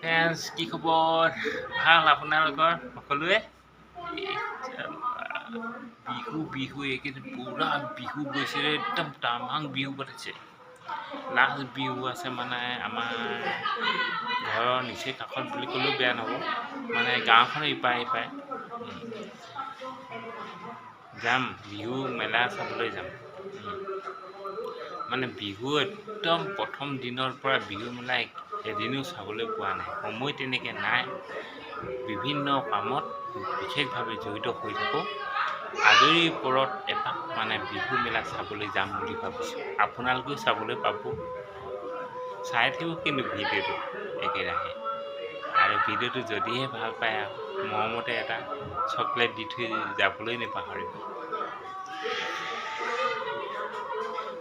Friends কি খবৰ ভাল আপোনালোকৰ সকলোৱে বিহু এইকেইদিন পুৰা বিহু গৈছে একদম তামাং বিহু পাতিছে লাষ্ট বিহু আছে মানে আমাৰ ঘৰৰ নিচেই কাষত বুলি ক'লেও বেয়া নহ'ব মানে গাঁওখনৰ ইপাৰে ইপাৰে যাম বিহু মেলা চাবলৈ যাম মানে বিহু একদম প্ৰথম দিনৰ পৰা বিহু মেলা এদিনো চাবলৈ পোৱা নাই সময় তেনেকৈ নাই বিভিন্ন কামত বিশেষভাৱে জড়িত হৈ থাকোঁ আজৰিৰ ওপৰত এপাক মানে বিহু মেলা চাবলৈ যাম বুলি ভাবিছোঁ আপোনালোকেও চাবলৈ পাব চাই থাকিব কিন্তু ভিডিঅ'টো একেৰাহে আৰু ভিডিঅ'টো যদিহে ভাল পায় মৰমতে এটা চকলেট দি থৈ যাবলৈ নাপাহৰিব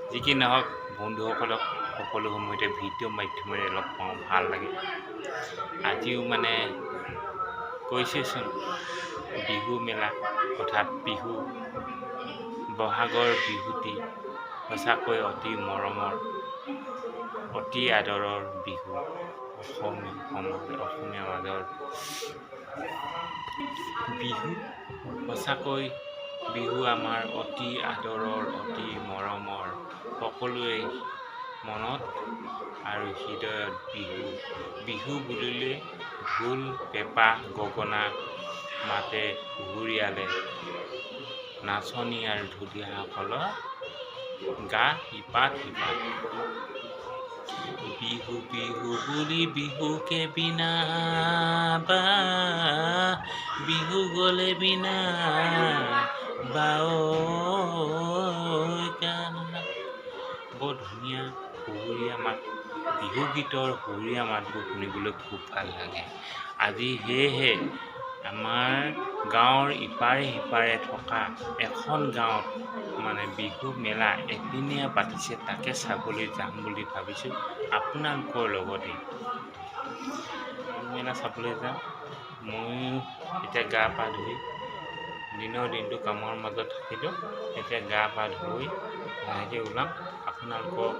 যি কি নহওক বন্ধুসকলক সকলো সময়তে ভিডিঅ' মাধ্যমেৰে লগ পাওঁ ভাল লাগে আজিও মানে কৈছেচোন বিহু মেলা অৰ্থাৎ বিহু বহাগৰ বিহুটি সঁচাকৈ অতি মৰমৰ অতি আদৰৰ বিহু অসমীয়া মাজৰ বিহু সঁচাকৈ বিহু আমাৰ অতি আদৰৰ অতি মৰমৰ সকলোৱে মনত আৰু হৃদয়ত বিহু বুলিলে ঢোল পেঁপা গগনা মাতে ঘূৰিয়ালে নাচনী আৰু ঢুলীয়াসকলৰ গা ইপাত সিপাত বিহু বিহু বুলি বিহুকে বিনা বা বিহু গ'লে বিনা বৰ ধুনীয়া সুৰীয়া মাত বিহু গীতৰ সুৰীয়া মাতবোৰ শুনিবলৈ খুব ভাল লাগে আজি সেয়েহে আমাৰ গাঁৱৰ ইপাৰে সিপাৰে থকা এখন গাঁৱত মানে বিহু মেলা এদিনীয়া পাতিছে তাকে চাবলৈ যাম বুলি ভাবিছোঁ আপোনালোকৰ লগতে মেলা চাবলৈ যাম ময়ো এতিয়া গা পা ধুই দিনটো কামৰ মাজত থাকিলোঁ এতিয়া গা পা ধুই লাহেকৈ ওলাম আপোনালোকক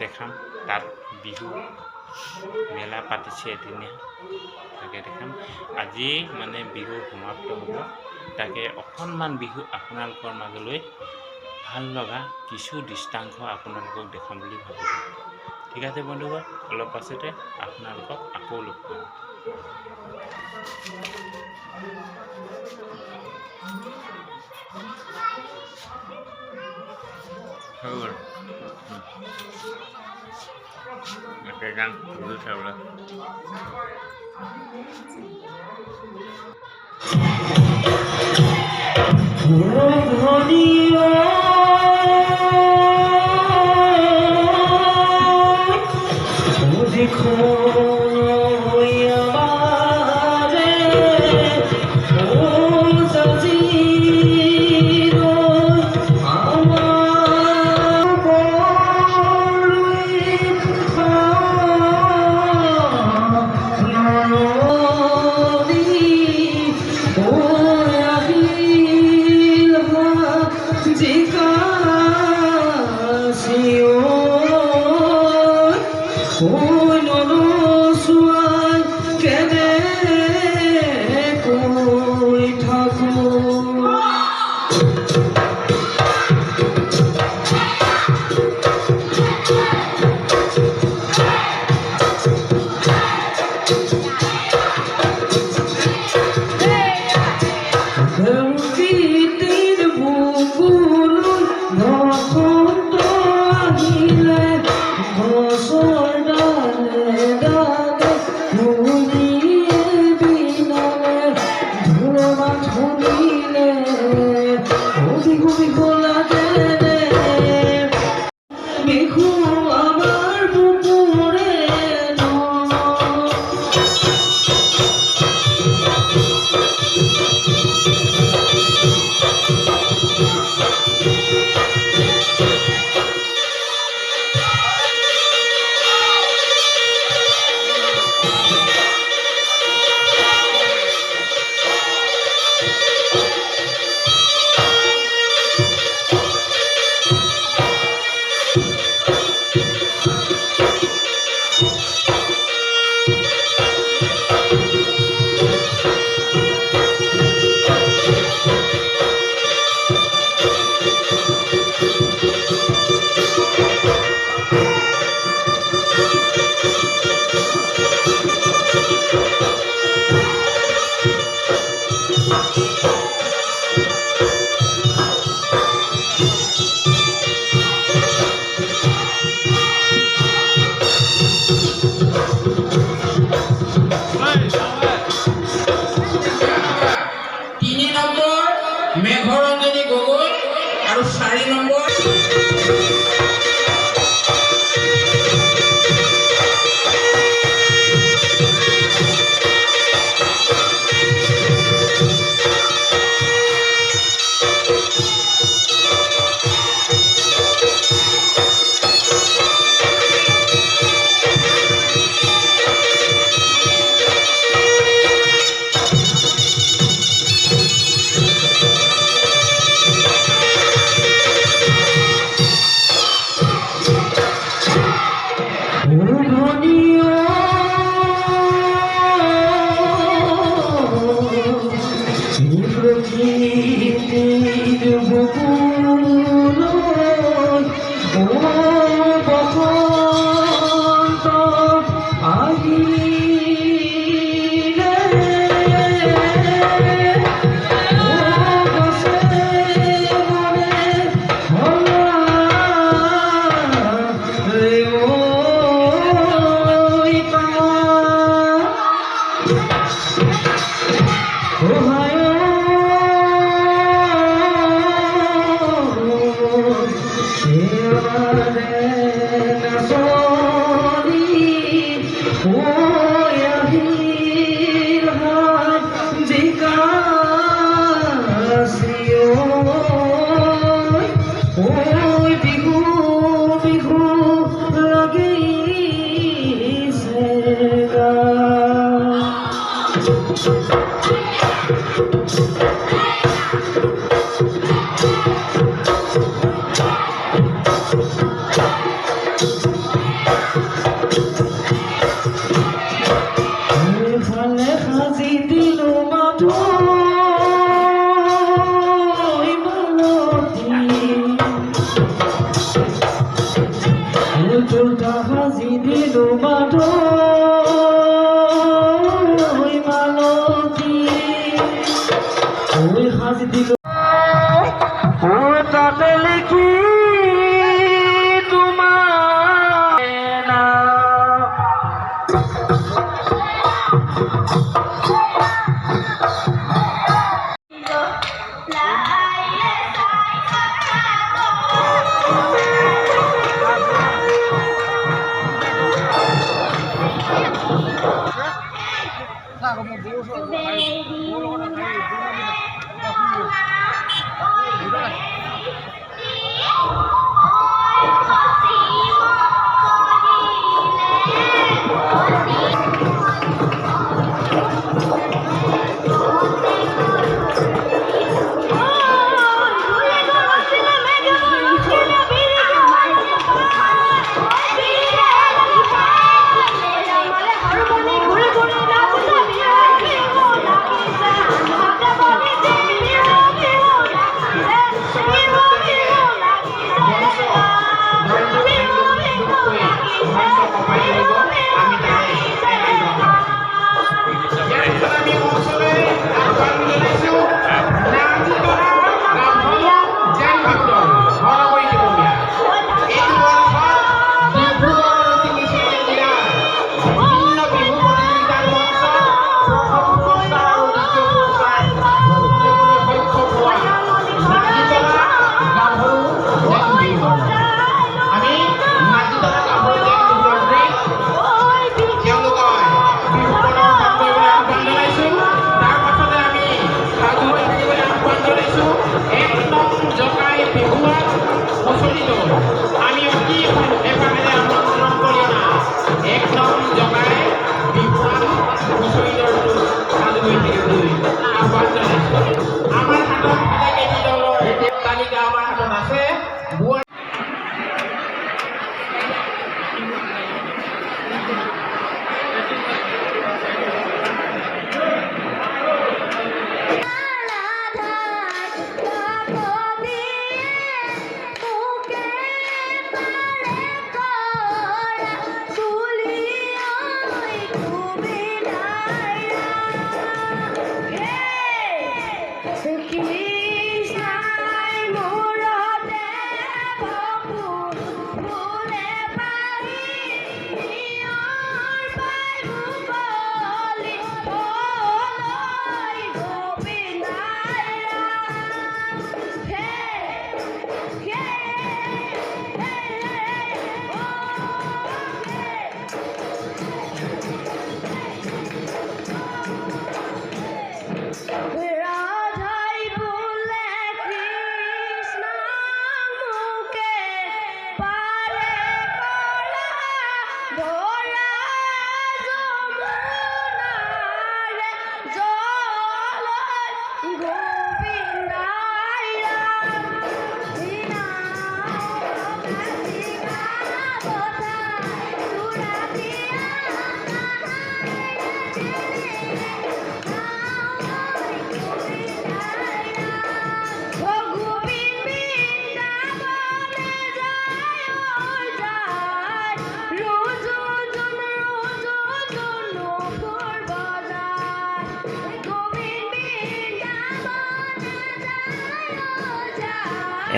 দেখাম তাত বিহু মেলা পাতিছে এদিনীয়া তাকে দেখাম আজি মানে বিহু সমাপ্ত হ'ব তাকে অকণমান বিহু আপোনালোকৰ মাজলৈ ভাল লগা কিছু দৃষ্টান্ত আপোনালোকক দেখাম বুলি ভাবিছোঁ ঠিক আছে বন্ধুগণ অলপ পাছতে আপোনালোকক আকৌ লগ পাম Oke kan, dulu saya তাতে লিখি তোমার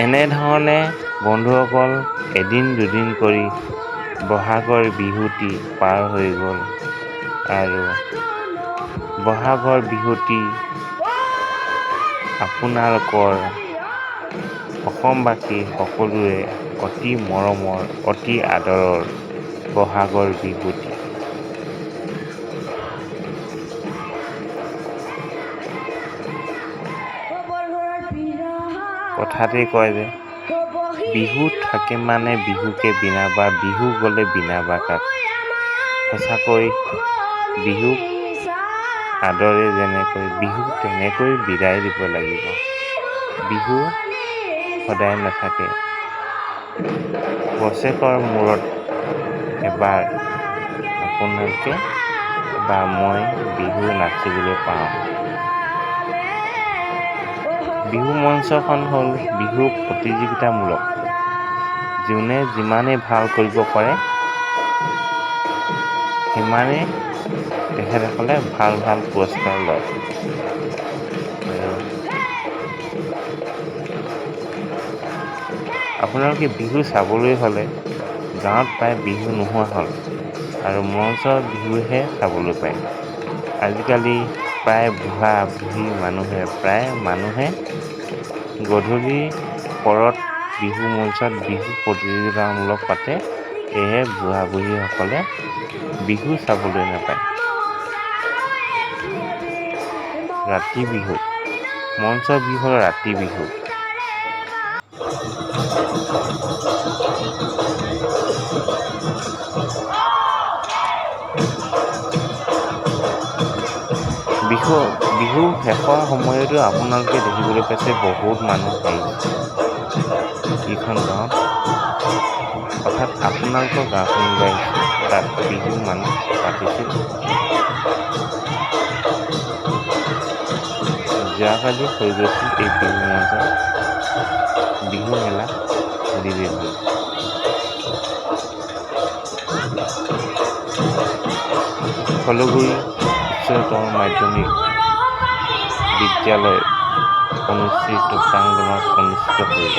এনেধৰণে বন্ধুসকল এদিন দুদিন কৰি বহাগৰ বিহুটি পাৰ হৈ গ'ল আৰু বহাগৰ বিহুটি আপোনালোকৰ অসমবাসী সকলোৰে অতি মৰমৰ অতি আদৰৰ বহাগৰ বিহুটি কথাতে কয় যে বিহু থাকে মানে বিহুকে বিনাবা বিহু গ'লে বিনাবা কাক। সঁচাকৈ বিহুক আদৰে যেনেকৈ বিহু তেনেকৈ বিদায় দিব লাগিব। বিহু সদায় নাথাকে। বছৰেকৰ মূৰত এবাৰ আপোনালোকে বা মই বিহু নাচিবলৈ পাওঁ। বিহু মঞ্চখন হ'ল বিহু প্ৰতিযোগিতামূলক। যোনে যিমানে ভাল কৰিব পাৰে সিমানে তেখেতসকলে ভাল ভাল পুৰস্কাৰ লয়। আৰু আপোনালোকে বিহু চাবলৈ হ'লে গাঁৱত প্ৰায় বিহু নোহোৱা হ'ল আৰু মঞ্চৰ বিহুহে চাবলৈ পায়। আজিকালি প্ৰায় বুঢ়া বুঢ়ী প্ৰায় মানুহে গধূলি পৰত বিহু মঞ্চত বিহু প্ৰতিযোগিতামূলক পাতে। সেয়েহে বুঢ়া বুঢ়ীসকলে বিহু চাবলৈ নাপায়। ৰাতি বিহু, মঞ্চৰ বিহু হ'ল ৰাতি বিহু। বিহু শেষৰ সময়তো আপোনালোকে দেখিবলৈ পাইছে বহুত মানুহ আহিছে ইখন গাঁৱত, অৰ্থাৎ আপোনালোকৰ গাঁওখনলৈ আহিছে। তাত বিহু মানুহ পাতিছিল। যোৱাকালি হৈ গৈছিল এই বিহু মঞ্চত বিহু মেলা অধিৱেশন। খলগুৰি উচ্চতৰ মাধ্যমিক বিদ্যালয় প্ৰাংগণত অনুষ্ঠিত কৰিব।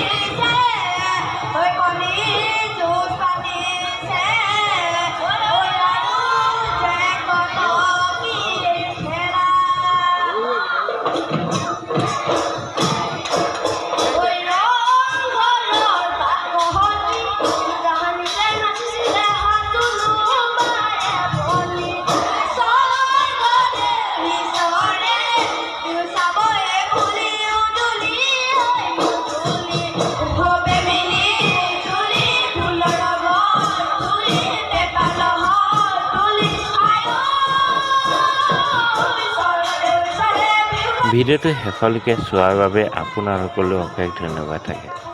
ভিডিঅ'টো শেষলৈকে চোৱাৰ বাবে আপোনালোকলৈ অশেষ ধন্যবাদ থাকিল।